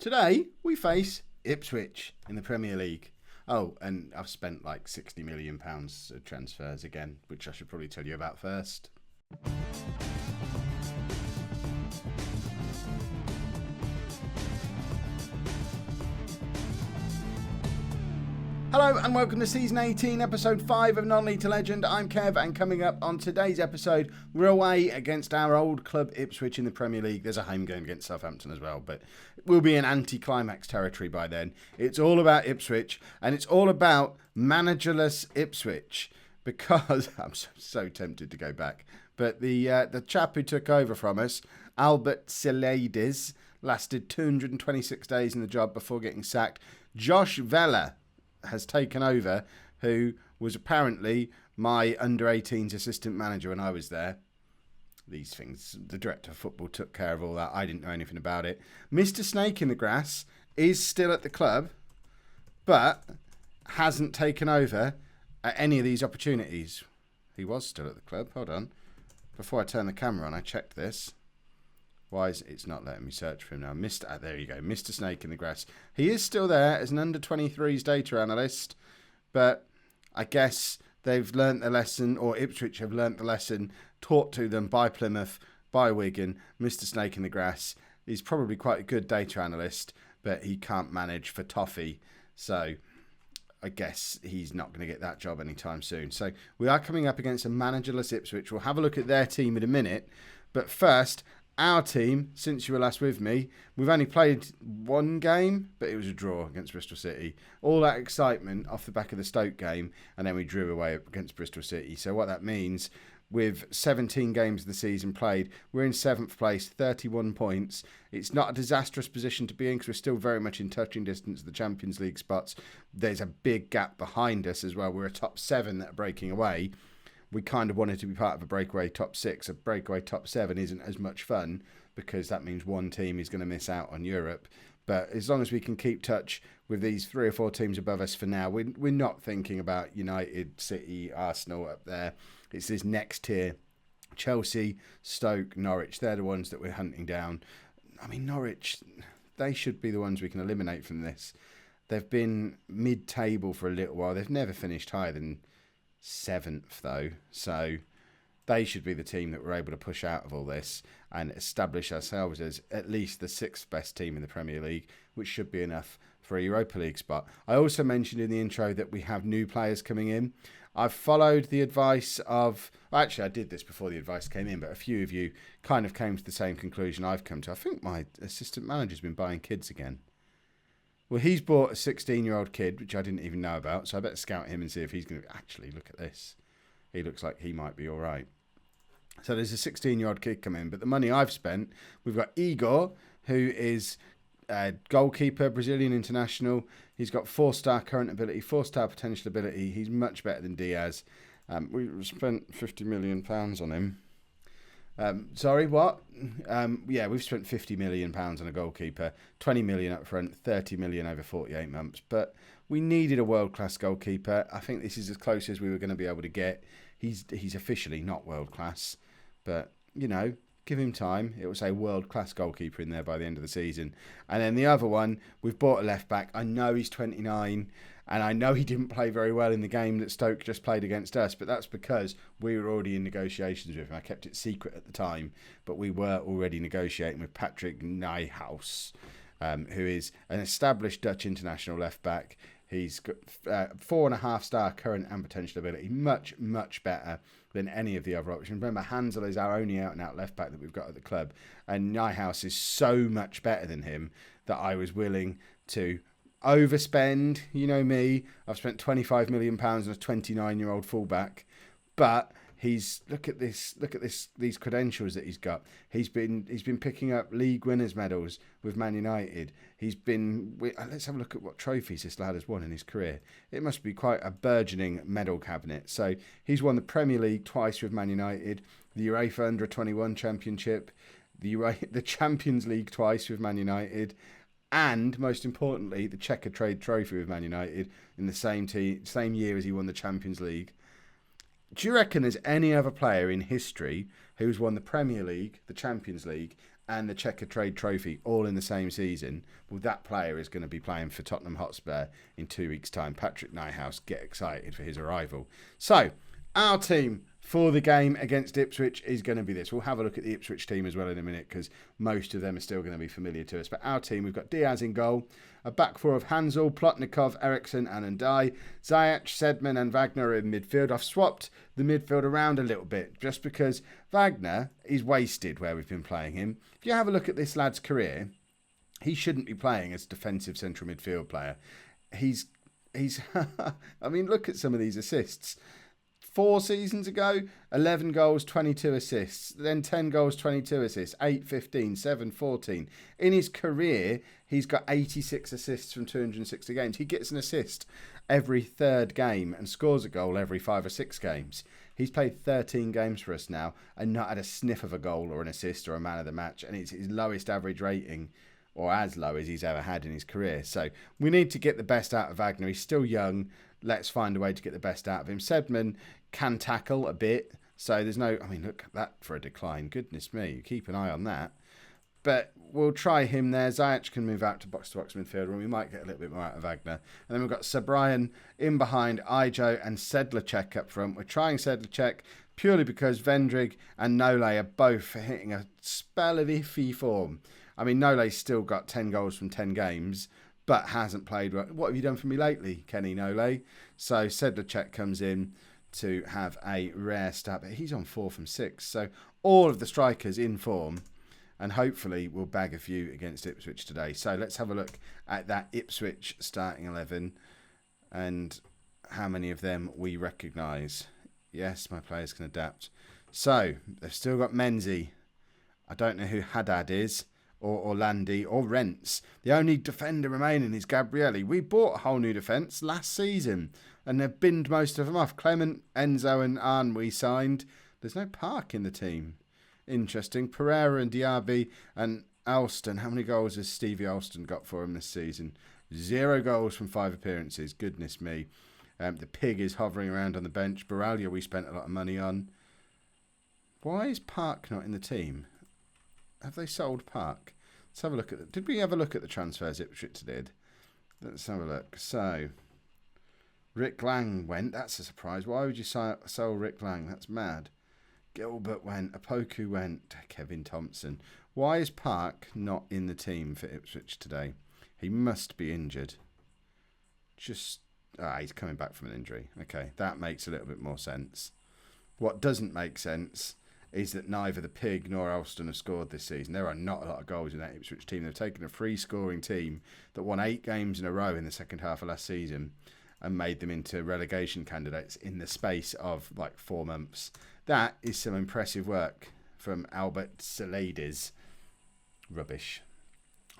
Today, we face Ipswich in the Premier League. Oh, and I've spent like £60 million of transfers again, which I should probably tell you about first. Hello and welcome to Season 18, Episode 5 of Non-League to Legend. I'm Kev, and coming up on today's episode, we're away against our old club Ipswich in the Premier League. There's a home game against Southampton as well, but we'll be in anti-climax territory by then. It's all about Ipswich, and it's all about managerless Ipswich, because I'm so tempted to go back. But the chap who took over from us, Albert Silades, lasted 226 days in the job before getting sacked. Josh Vella has taken over, who was apparently my under-18s assistant manager when I was there. These things, the director of football took care of all that. I didn't know anything about it. Mr. Snake in the Grass is still at the club, but hasn't taken over at any of these opportunities. He was still at the club. Hold on. Before I turn the camera on, I checked this. Why is it's not letting me search for him now? There you go, Mr. Snake in the Grass. He is still there as an under-23s data analyst, but I guess they've learnt the lesson, or Ipswich have learnt the lesson taught to them by Plymouth, by Wigan. Mr. Snake in the Grass is probably quite a good data analyst, but he can't manage for toffee, so I guess he's not going to get that job anytime soon. So we are coming up against a managerless Ipswich. We'll have a look at their team in a minute, but first, our team, since you were last with me, we've only played one game, but it was a draw against Bristol City. All that excitement off the back of the Stoke game, and then we drew away against Bristol City. So what that means, with 17 games of the season played, we're in 7th place, 31 points. It's not a disastrous position to be in because we're still very much in touching distance of the Champions League spots. There's a big gap behind us as well. We're a top 7 that are breaking away. We kind of wanted to be part of a breakaway top 6. A breakaway top 7 isn't as much fun because that means one team is going to miss out on Europe. But as long as we can keep touch with these 3 or 4 teams above us for now, we're not thinking about United, City, Arsenal up there. It's this next tier. Chelsea, Stoke, Norwich, they're the ones that we're hunting down. I mean, Norwich, they should be the ones we can eliminate from this. They've been mid-table for a little while. They've never finished higher than 7th though, so they should be the team that we're able to push out of all this and establish ourselves as at least the 6th best team in the Premier League, which should be enough for a Europa League spot. I also mentioned in the intro that we have new players coming in. I've followed the advice of, actually I did this before the advice came in, but a few of you kind of came to the same conclusion I've come to. I think my assistant manager's been buying kids again. Well, he's bought a 16-year-old kid, which I didn't even know about, so I better scout him and see if he's going to actually look at this. He looks like he might be all right. So there's a 16-year-old kid come in, but the money I've spent, we've got Igor, who is a goalkeeper, Brazilian international. He's got 4-star current ability, 4-star potential ability. He's much better than Diaz. We spent £50 million on him. Sorry, what? Yeah, we've spent £50 million on a goalkeeper, 20 million up front, 30 million over 48 months. But we needed a world-class goalkeeper. I think this is as close as we were going to be able to get. He's officially not world-class, but, give him time. It will say world-class goalkeeper in there by the end of the season. And then the other one, we've bought a left-back. I know he's 29, and I know he didn't play very well in the game that Stoke just played against us, but that's because we were already in negotiations with him. I kept it secret at the time, but we were already negotiating with Patrick Nijhuis, who is an established Dutch international left-back. He's got 4.5-star current and potential ability, much, much better than any of the other options. Remember, Hansel is our only out-and-out left-back that we've got at the club, and Nijhuis is so much better than him that I was willing to overspend. You know me, I've spent £25 million on a 29-year-old fullback, but look at these credentials that he's got. He's been picking up league winners medals with Man United. Let's have a look at what trophies this lad has won in his career. It must be quite a burgeoning medal cabinet. So he's won the Premier League twice with Man United, the UEFA Under-21 Championship, the Champions League twice with Man United, and most importantly, the Checkatrade Trophy with Man United in the same year as he won the Champions League. Do you reckon there's any other player in history who's won the Premier League, the Champions League, and the Checker Trade Trophy all in the same season, well, that player is going to be playing for Tottenham Hotspur in 2 weeks' time. Patrick Nyhouse, get excited for his arrival. So, our team for the game against Ipswich is going to be this. We'll have a look at the Ipswich team as well in a minute because most of them are still going to be familiar to us. But our team, we've got Diaz in goal, a back four of Hansel, Plotnikov, Eriksson and Ndai, Ziyech, Sedman and Wagner are in midfield. I've swapped the midfield around a little bit just because Wagner is wasted where we've been playing him. If you have a look at this lad's career, he shouldn't be playing as a defensive central midfield player. He's I mean, look at some of these assists. 4 seasons ago, 11 goals, 22 assists. Then 10 goals, 22 assists. 8, 15, 7, 14. In his career, he's got 86 assists from 260 games. He gets an assist every third game and scores a goal every 5 or 6 games. He's played 13 games for us now and not had a sniff of a goal or an assist or a man of the match. And it's his lowest average rating, or as low as he's ever had in his career. So we need to get the best out of Wagner. He's still young. Let's find a way to get the best out of him. Sedman can tackle a bit. So there's no... I mean, look at that for a decline. Goodness me. Keep an eye on that. But we'll try him there. Ziyech can move out to box midfield, and we might get a little bit more out of Wagner. And then we've got Sir Brian in behind, Ijo and Sedlacek up front. We're trying Sedlacek purely because Vendrig and Nole are both hitting a spell of iffy form. I mean, Nole's still got 10 goals from 10 games, but hasn't played well. What have you done for me lately, Kenny Nole? So Sedlacek comes in to have a rare start, but he's on 4 from 6. So all of the strikers in form, and hopefully we'll bag a few against Ipswich today. So let's have a look at that Ipswich starting 11 and how many of them we recognise. Yes, my players can adapt. So they've still got Menzies. I don't know who Haddad is, or Orlandi, or Rents. The only defender remaining is Gabrielli. We bought a whole new defence last season, and they've binned most of them off. Clement, Enzo and Arn we signed. There's no Park in the team. Interesting. Pereira and Diaby and Alston. How many goals has Stevie Alston got for him this season? 0 goals from 5 appearances. Goodness me. The Pig is hovering around on the bench. Borrallia we spent a lot of money on. Why is Park not in the team? Have they sold Park? Let's have a look at... Did we have a look at the transfers Ipswich did? Let's have a look. So, Rick Lang went. That's a surprise. Why would you sell Rick Lang? That's mad. Gilbert went. Apoku went. Kevin Thompson. Why is Park not in the team for Ipswich today? He must be injured. He's coming back from an injury. Okay, that makes a little bit more sense. What doesn't make sense is that neither the Pig nor Alston have scored this season. There are not a lot of goals in that Ipswich team. They've taken a free-scoring team that won 8 games in a row in the second half of last season and made them into relegation candidates in the space of like 4 months. That is some impressive work from Albert Salades. Rubbish.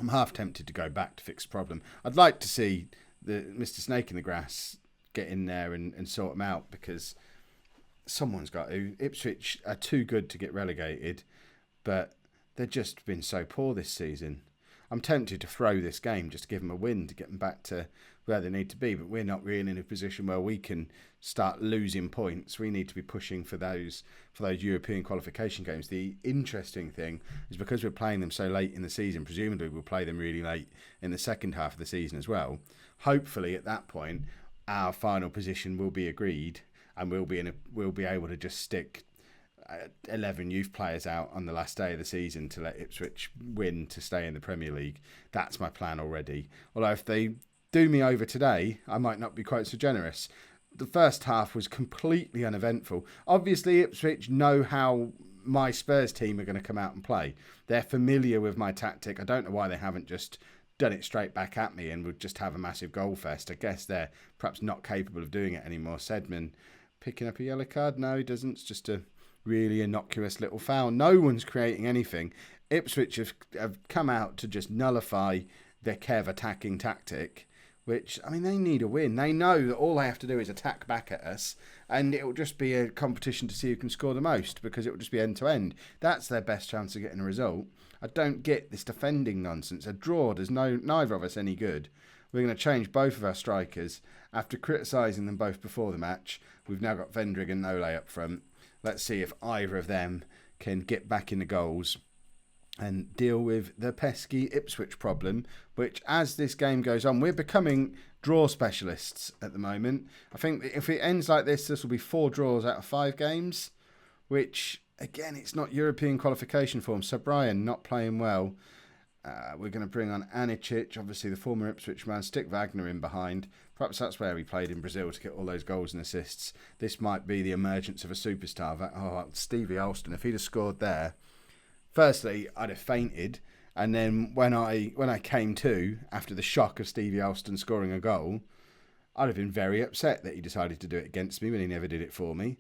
I'm half tempted to go back to fix the problem. I'd like to see the Mr. Snake in the Grass get in there and sort them out, because someone's got to. Ipswich are too good to get relegated, but they've just been so poor this season. I'm tempted to throw this game just to give them a win to get them back to where they need to be, but we're not really in a position where we can start losing points. We need to be pushing for those European qualification games. The interesting thing is because we're playing them so late in the season, presumably we'll play them really late in the second half of the season as well. Hopefully at that point our final position will be agreed, and we'll be able to just stick 11 youth players out on the last day of the season to let Ipswich win to stay in the Premier League. That's my plan already. Although if they do me over today, I might not be quite so generous. The first half was completely uneventful. Obviously, Ipswich know how my Spurs team are going to come out and play. They're familiar with my tactic. I don't know why they haven't just done it straight back at me and would just have a massive goal fest. I guess they're perhaps not capable of doing it anymore. Sedman picking up a yellow card? No, he doesn't. It's just a really innocuous little foul. No one's creating anything. Ipswich have come out to just nullify their Kev attacking tactic, which, I mean, they need a win. They know that all they have to do is attack back at us, and it will just be a competition to see who can score the most, because it will just be end-to-end. That's their best chance of getting a result. I don't get this defending nonsense. A draw does neither of us any good. We're going to change both of our strikers. After criticising them both before the match, we've now got Vendrig and Nole up front. Let's see if either of them can get back in the goals and deal with the pesky Ipswich problem, which as this game goes on, we're becoming draw specialists at the moment. I think that if it ends like this will be 4 draws out of 5 games, which, again, it's not European qualification form. So Brian not playing well. We're going to bring on Anicic, obviously the former Ipswich man, stick Wagner in behind. Perhaps that's where he played in Brazil to get all those goals and assists. This might be the emergence of a superstar. Oh, Stevie Alston, if he'd have scored there, firstly, I'd have fainted. And then when I came to, after the shock of Stevie Alston scoring a goal, I'd have been very upset that he decided to do it against me when he never did it for me.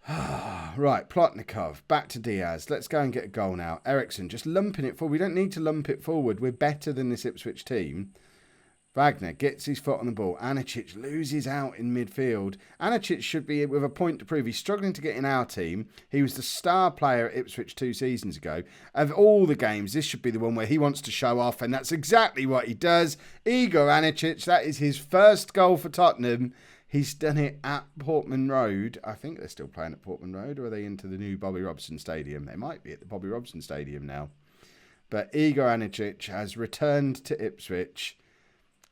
Right, Plotnikov, back to Diaz. Let's go and get a goal now. Eriksson, just lumping it forward. We don't need to lump it forward. We're better than this Ipswich team. Wagner gets his foot on the ball. Anicic loses out in midfield. Anicic should be with a point to prove. He's struggling to get in our team. He was the star player at Ipswich 2 seasons ago. Of all the games, this should be the one where he wants to show off, and that's exactly what he does. Igor Anicic, that is his first goal for Tottenham. He's done it at Portman Road. I think they're still playing at Portman Road, or are they into the new Bobby Robson Stadium? They might be at the Bobby Robson Stadium now. But Igor Anicic has returned to Ipswich,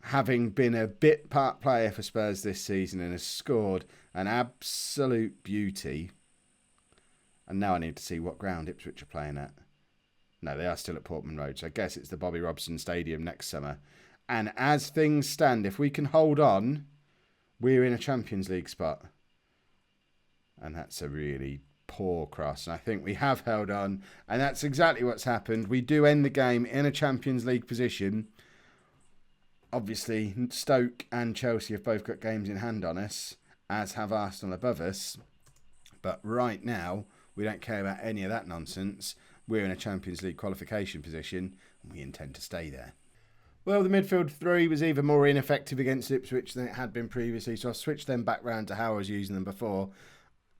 having been a bit part player for Spurs this season, and has scored an absolute beauty. And now I need to see what ground Ipswich are playing at. No, they are still at Portman Road, so I guess it's the Bobby Robson Stadium next summer. And as things stand, if we can hold on, we're in a Champions League spot. And that's a really poor cross. And I think we have held on. And that's exactly what's happened. We do end the game in a Champions League position. Obviously, Stoke and Chelsea have both got games in hand on us, as have Arsenal above us. But right now, we don't care about any of that nonsense. We're in a Champions League qualification position, and we intend to stay there. Well, the midfield 3 was even more ineffective against Ipswich than it had been previously, so I'll switch them back round to how I was using them before.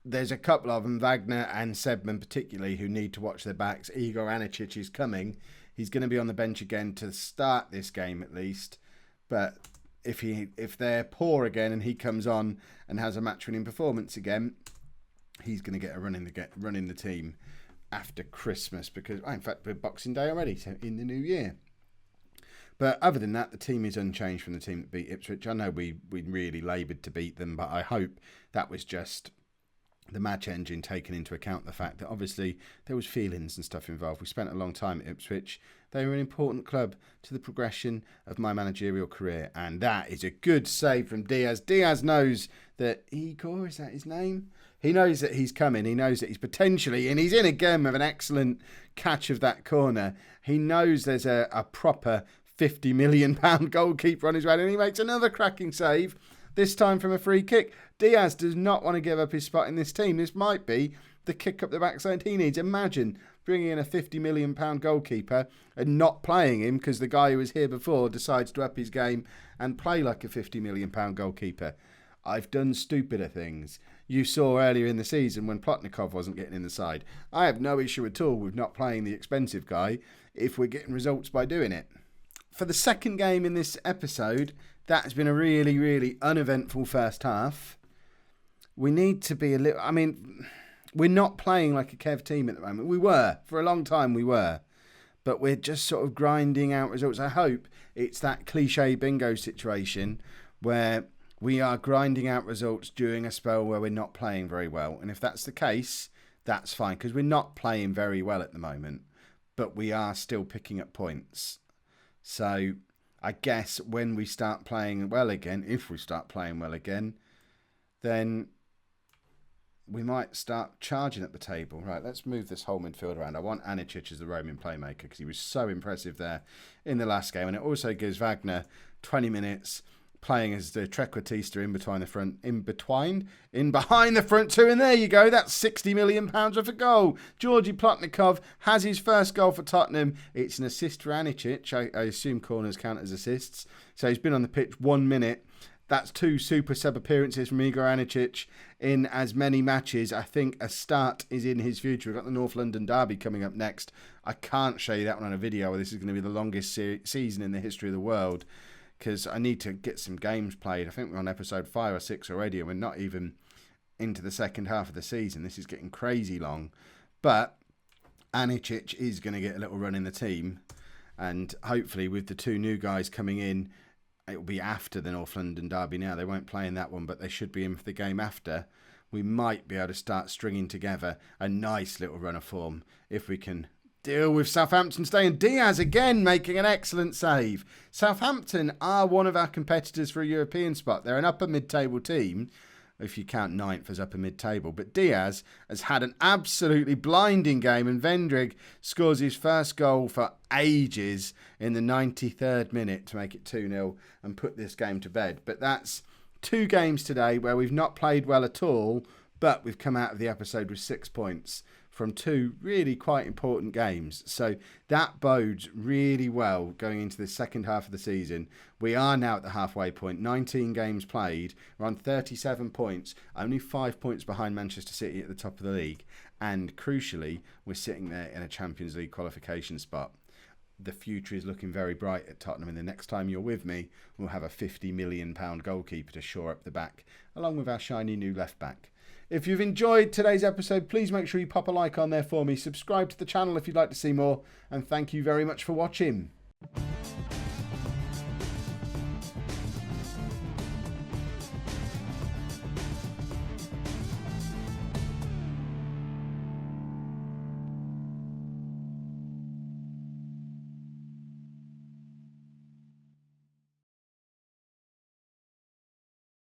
There's a couple of them, Wagner and Sebman particularly, who need to watch their backs. Igor Anicic is coming. He's going to be on the bench again to start this game at least. But if they're poor again and he comes on and has a match-winning performance again, he's going to get a run in the team after Christmas, because, in fact, we're Boxing Day already, so in the new year. But other than that, the team is unchanged from the team that beat Ipswich. I know we really laboured to beat them, but I hope that was just the match engine, taking into account the fact that obviously there was feelings and stuff involved. We spent a long time at Ipswich. They were an important club to the progression of my managerial career, and that is a good save from Diaz. Diaz knows that Igor, is that his name? He knows that he's coming. He knows that he's potentially, and he's in again with an excellent catch of that corner. He knows there's a proper £50 million goalkeeper on his way, and he makes another cracking save, this time from a free kick. Diaz does not want to give up his spot in this team. This might be the kick up the backside he needs. Imagine bringing in a £50 million goalkeeper and not playing him because the guy who was here before decides to up his game and play like a £50 million goalkeeper. I've done stupider things. You saw earlier in the season when Plotnikov wasn't getting in the side. I have no issue at all with not playing the expensive guy if we're getting results by doing it. For the second game in this episode, that has been a really, really uneventful first half. We need to be a little... I mean, we're not playing like a Kev team at the moment. We were. For a long time, we were. But we're just sort of grinding out results. I hope it's that cliche bingo situation where we are grinding out results during a spell where we're not playing very well. And if that's the case, that's fine, because we're not playing very well at the moment. But we are still picking up points. So I guess when we start playing well again, if we start playing well again, then we might start charging at the table. Right, let's move this whole midfield around. I want Anicic as the roaming playmaker because he was so impressive there in the last game. And it also gives Wagner 20 minutes playing as the trequartista in behind the front two. And there you go. That's £60 million worth of goal. Georgi Plotnikov has his first goal for Tottenham. It's an assist for Anicic. I assume corners count as assists. So he's been on the pitch 1 minute. That's 2 super sub appearances from Igor Anicic in as many matches. I think a start is in his future. We've got the North London derby coming up next. I can't show you that one on a video. This is going to be the longest season in the history of the world, because I need to get some games played. I think we're on episode 5 or 6 already, and we're not even into the second half of the season. This is getting crazy long. But Anicic is going to get a little run in the team. And hopefully with the 2 new guys coming in, it will be after the North London derby now. They won't play in that one, but they should be in for the game after. We might be able to start stringing together a nice little run of form if we can deal with Southampton staying. Diaz again making an excellent save. Southampton are one of our competitors for a European spot. They're an upper mid-table team, if you count 9th as upper mid-table. But Diaz has had an absolutely blinding game, and Vendrig scores his first goal for ages in the 93rd minute to make it 2-0 and put this game to bed. But that's 2 games today where we've not played well at all, but we've come out of the episode with 6 points from 2 really quite important games. So that bodes really well going into the second half of the season. We are now at the halfway point, 19 games played. We're on 37 points, only 5 points behind Manchester City at the top of the league. And crucially, we're sitting there in a Champions League qualification spot. The future is looking very bright at Tottenham, and the next time you're with me, we'll have a £50 million goalkeeper to shore up the back, along with our shiny new left back. If you've enjoyed today's episode, please make sure you pop a like on there for me. Subscribe to the channel if you'd like to see more. And thank you very much for watching.